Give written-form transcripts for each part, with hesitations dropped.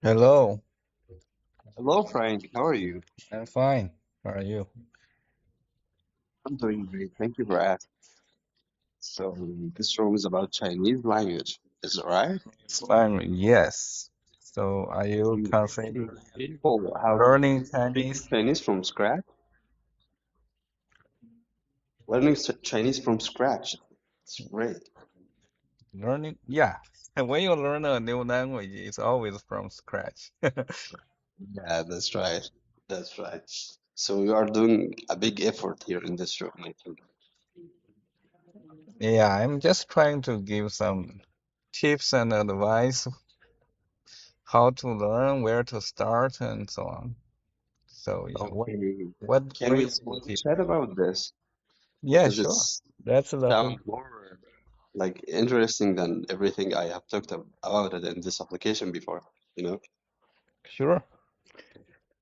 Hello, Hello, Frank. How are you? I'm fine. How are you? I'm doing great. Thank you for asking. So, this room is about Chinese language. Is it right? It's fine. Yes. So, are you You considering teach people how to learning speak Chinese? Chinese from scratch? Learning Chinese from scratch. It's great. Learning? Yeah. And when you learn a new language, it's always from scratch. Yeah, that's right. That's right. So, you are doing a big effort here in this room, I think. Yeah, I'm just trying to give some tips and advice how to learn, where to start, and so on. So, yeah, Okay. what Can do we you want still to tip? chat about this? Yeah, Because sure. it's That's sounds lovely. more like interesting than everything I have talked about it in this application before, you know? Sure.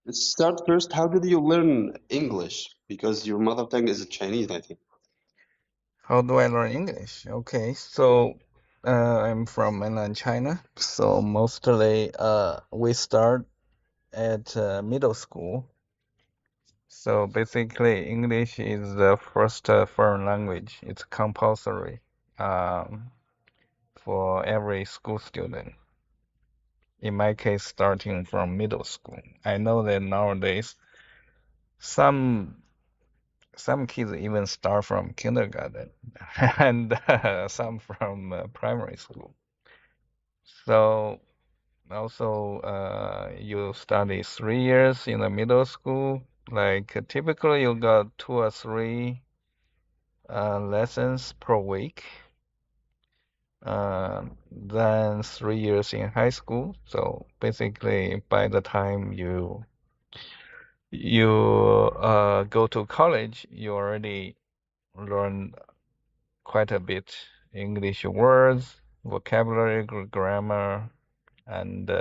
Let's start first. How did you learn English? Because your mother tongue is Chinese, I think. How do I learn English? Okay, so I'm from mainland China, so mostly we start at middle school. So basically, English is the first foreign language. It's compulsory um, for every school student. In my case, starting from middle school. I know that nowadays some some kids even start from kindergarten and some from primary school. So also, you study 3 years in the middle school. Like typically, you got 2 or 3 lessons per week. Then 3 years in high school. So basically, by the time you go to college, you already learn quite a bit English words, vocabulary, grammar, and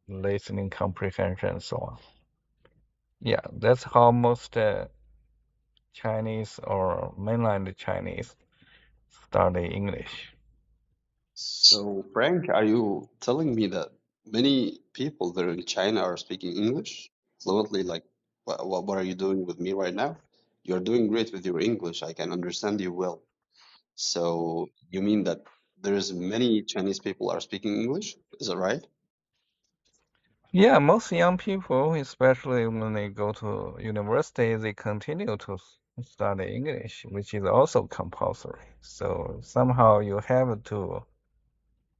listening comprehension, and so on. Yeah, that's how most Chinese or mainland Chinese study English. So, Frank, are you telling me that many people there in China are speaking English fluently? Like, what are you doing with me right now? You're doing great with your English. I can understand you well. So, you mean that there's many Chinese people are speaking English? Is that right? Yeah, most young people, especially when they go to university, they continue to study English, which is also compulsory. So somehow you have to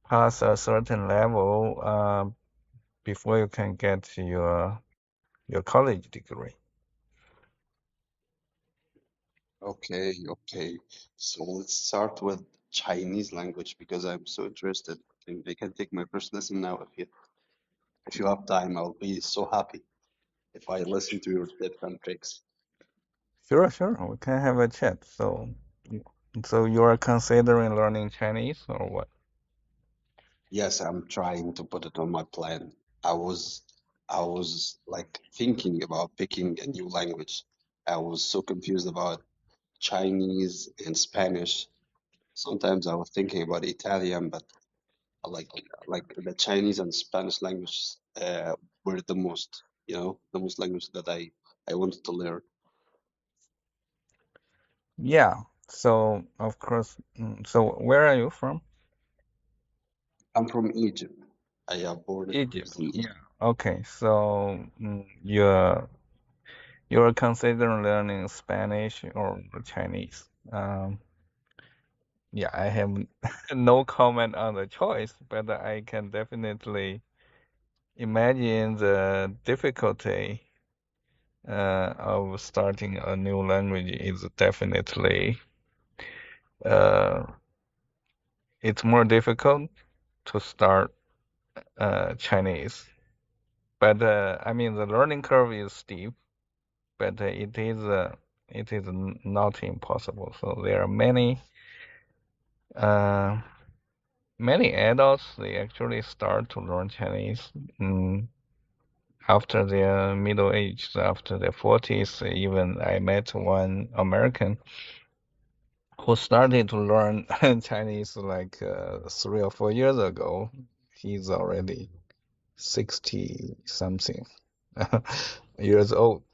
pass a certain level before you can get your college degree. Okay, okay. So let's start with Chinese language because I'm so interested. I think they can take my first lesson now if you have time. I'll be so happy if I listen to your tips and tricks. Sure, sure, we can have a chat. So you are considering learning Chinese or what? Yes, I'm trying to put it on my plan. I was I was like thinking about picking a new language. I was so confused about Chinese and Spanish. Sometimes I was thinking about Italian, but I like the Chinese and Spanish language were the most, the most language that I wanted to learn. Yeah. So of course, so where are you from? I'm from Egypt. I am born and Egypt. raised in Yeah. Egypt. Okay. So you're considering learning Spanish or Chinese. Yeah, I have no comment on the choice, but I can definitely imagine the difficulty of starting a new language is definitely uh, it's more difficult to start Chinese. But I mean, the learning curve is steep, but it is not impossible. So there are uh, many adults they actually start to learn Chinese after their middle age, after their 40s. Even I met one American who started to learn Chinese like 3 or 4 years ago. He's already 60 something years old.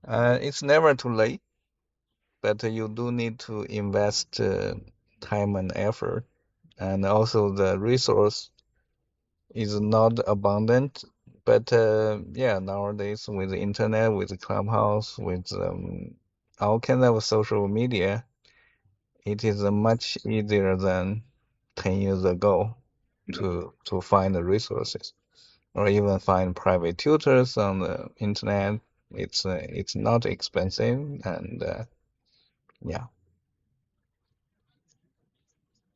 It's never too late, but you do need to invest time and effort, and also the resource is not abundant. But yeah, nowadays with the internet, with the Clubhouse, with all kind of social media, it is much easier than 10 years ago to find the resources or even find private tutors on the internet. It's not expensive and yeah.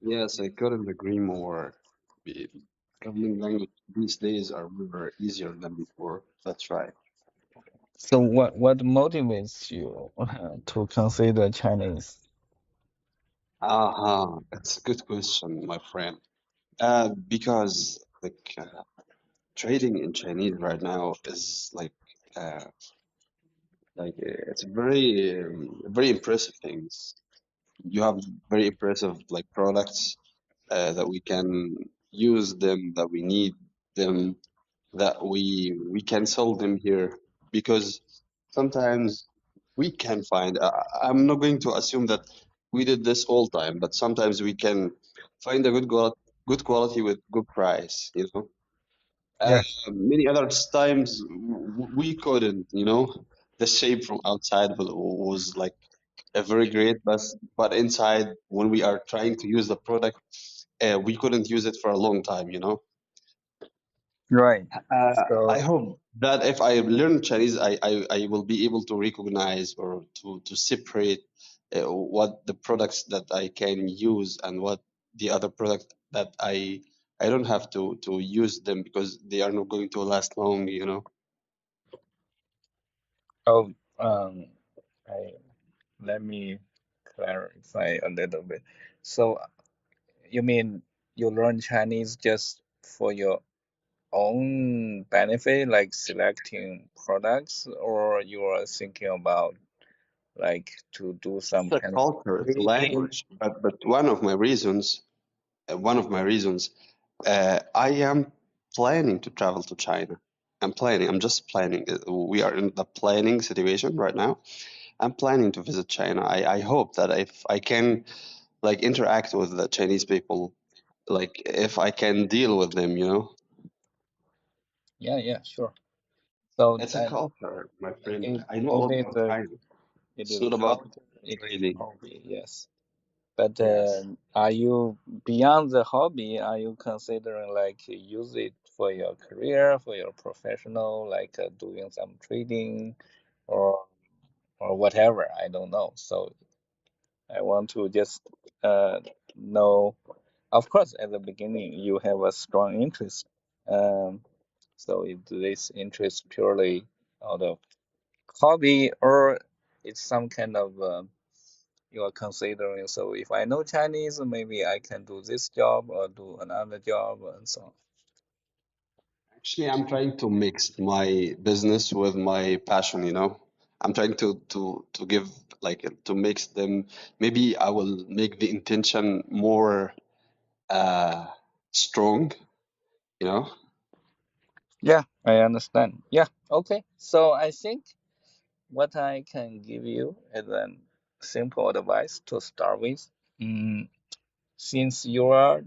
Yes, I couldn't agree more. Be- Learning language these days are very easier than before. That's right. So what motivates you to consider Chinese? That's a good question, my friend. Because trading in Chinese right now is uh, it's very impressive things. You have very impressive like products that we can use them, that we need them, that we can sell them here because sometimes we can find. I'm not going to assume that we did this all time, but sometimes we can find a good quality with good price. You know, uh, Yeah, many other times we couldn't. You know, the shape from outside was like a very great, but inside when we are trying to use the product, we couldn't use it for a long time. You know. right. I So hope that if I learn Chinese, I will be able to recognize or to separate what the products that I can use and what the other product that I don't have to use them because they are not going to last long, you know. oh I let me clarify a little bit. So you mean you learn Chinese just for your own benefit, like selecting products, or you are thinking about like to do some It's a kind of culture, it's a trading? language. But one of my reasons, I am planning to travel to China. I'm planning. I'm just planning. We are in the planning situation right now. I'm planning to visit China. I hope that if I can like interact with the Chinese people, like if I can deal with them, you know. Yeah, yeah, sure. So It's a culture, my friend. it I know it all is about a China. it It's is a not about culture, it is a trading. hobby, yes. But Yes. are you beyond the hobby? Are you considering like use it for your career, for your professional, like doing some trading, or whatever? I don't know. So I want to just know. Of course, at the beginning, you have a strong interest. Um, so is this interest purely out of hobby, or it's some kind of you are considering? So if I know Chinese, maybe I can do this job or do another job and so on. Actually, I'm trying to mix my business with my passion, you know. I'm trying to give to mix them. Maybe I will make the intention more uh strong, you know. Yeah, I understand. Yeah, okay. So I think what I can give you is a simple advice to start with. Mm, since you are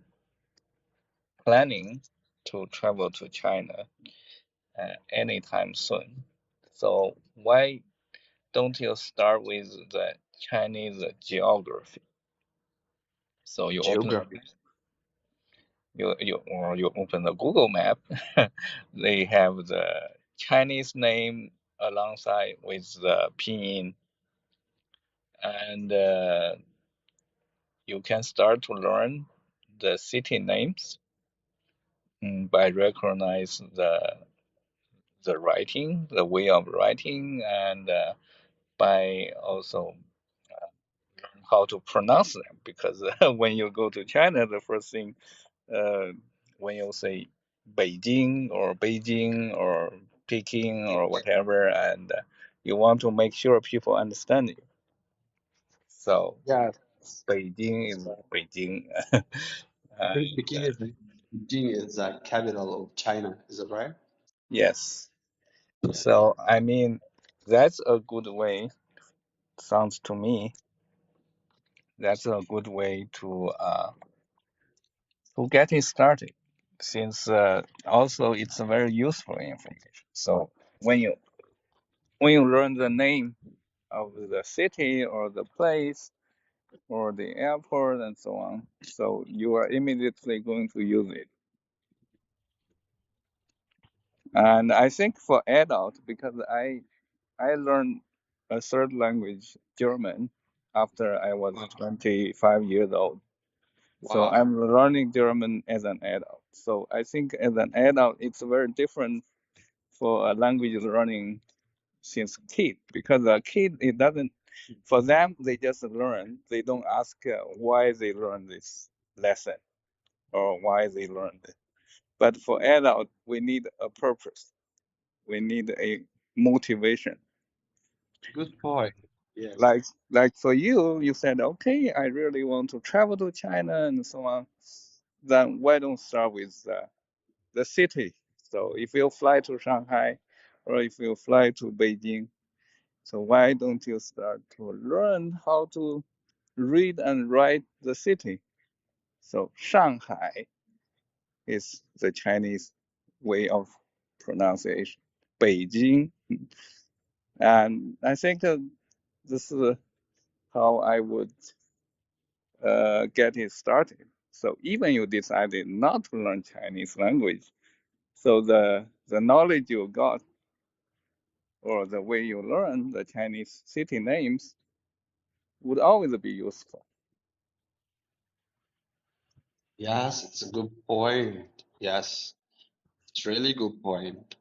planning to travel to China anytime soon, so why don't you start with the Chinese geography? So you open the Geography. you open the Google map, they have the Chinese name alongside with the pinyin, and you can start to learn the city names by recognize the writing, the way of writing, and by also learn how to pronounce them. Because when you go to China, the first thing uh, when you say Beijing or Beijing or Peking or whatever, and you want to make sure people understand you. So Yeah, Beijing is Beijing, I think and Peking is. Beijing is the capital of China, is that right? Yes. Yeah. So I mean, that's a good way. Sounds to me that's a good way to get it started. Since also it's a very useful information. So when you when you learn the name of the city or the place or the airport and so on, so you are immediately going to use it. And I think for adult, because I learned a third language, German, after I was Wow. 25 years old. So Wow. I'm learning German as an adult. So I think as an adult, it's very different for a language learning since kid, because a kid, it doesn't, for them, they just learn. They don't ask why they learn this lesson or why they learned it. But for adult, we need a purpose. We need a motivation. Good point. Yes. Like for you, you said, okay, I really want to travel to China and so on. Then why don't start with the city? So if you fly to Shanghai or if you fly to Beijing, so why don't you start to learn how to read and write the city? So Shanghai is the Chinese way of pronunciation. Beijing, and I think this is how I would get it started. So even you decided not to learn Chinese language, so the knowledge you got or the way you learn the Chinese city names would always be useful. Yes, it's a good point. Yes, it's really good point.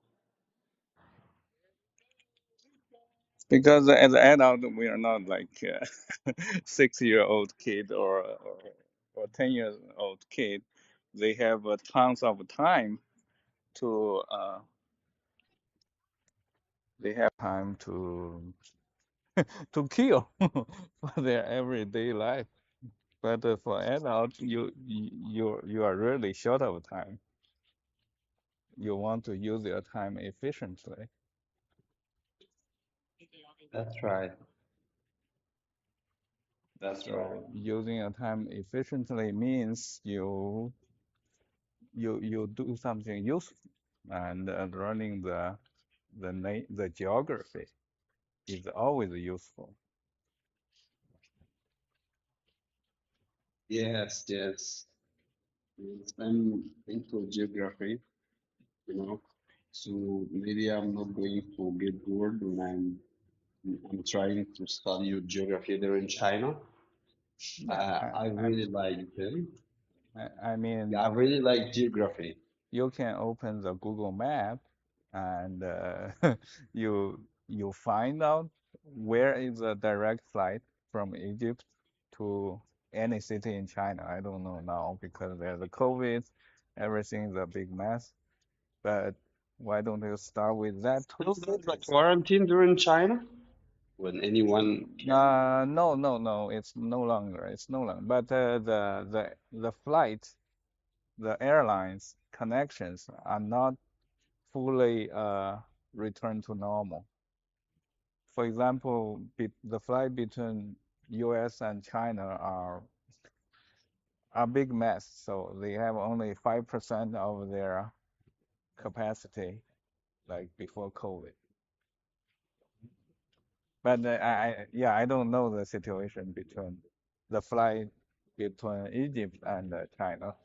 Because as an adult, we are not like 6-year-old kid or 10 years old kid. They have tons of time to they have time to kill for their everyday life. But for adults, you are really short of time. You want to use your time efficiently. That's right. That's right. So using your time efficiently means you do something useful, and learning the geography is always useful. Yes, yes. Yes, I'm into geography, you know, so maybe I'm not going to get bored when I'm trying to study geography there in China. Yeah, I really like them. I Yeah, mean, I really like geography. you can open the Google Map and you find out where is a direct flight from Egypt to any city in China. I don't know now because there's a COVID, everything is a big mess. But why don't you start with that two Still there's a cities? quarantine during China when anyone can. No, no, no. It's no longer. It's no longer. But the flight, the airlines connections are not fully returned to normal. For example, the flight between U.S. and China are a big mess. So they have only 5% of their capacity, like before COVID. But yeah, I don't know the situation between the flight between Egypt and China.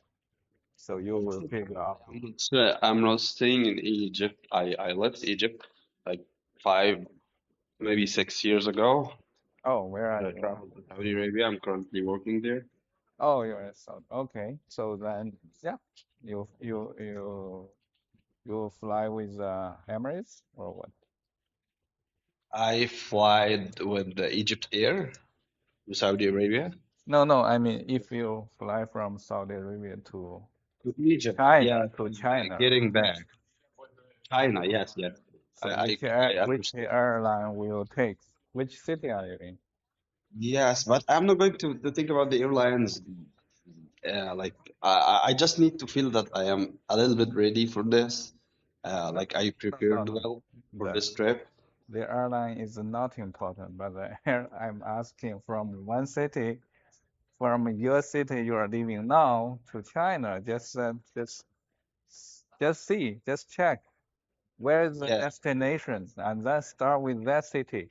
So you will figure out. I'm not staying in Egypt. I left Egypt like 5, maybe 6 years ago. Oh, where are I you now? traveled to Saudi Arabia. I'm currently working there. Oh, you're in South. Okay, so then yeah, you fly with Emirates or what? I fly with the Egypt Air to Saudi Arabia. No, no, I mean if you fly from Saudi Arabia To Egypt, China yeah, to China, getting back. China, yes, yes. so I which understood. airline will you take? Which city are you in? Yes, but I'm not going to think about the airlines. like I just need to feel that I am a little bit ready for this. Like I No, prepared no. well for The this trip. the airline is not important, but the air I'm asking from one city, from your city you are living now to China, just see, just check where is the Yeah, destination, and then start with that city,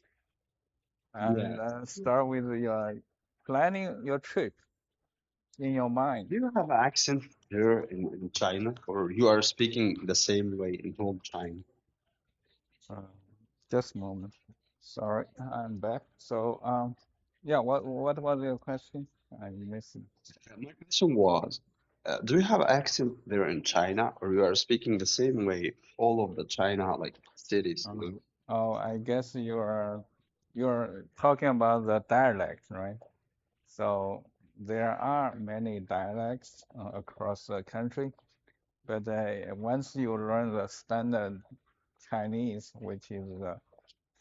yeah. and start with your planning your trip in your mind. Do you have an accent here in China, or you are speaking the same way in whole China? Uh, just a moment. Sorry, I'm back. So, yeah, what was your question? I missed it. My question was, do you have accent there in China, or you are speaking the same way all of the China like cities, you Um, know? oh, I guess you're talking about the dialect, right? So there are many dialects across the country, but once you learn the standard Chinese, which is the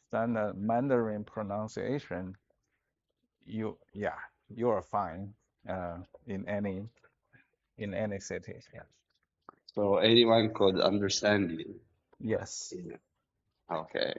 standard Mandarin pronunciation, yeah, you are fine uh, in any city. Yeah. So anyone could understand you. Yes. Yeah. Okay.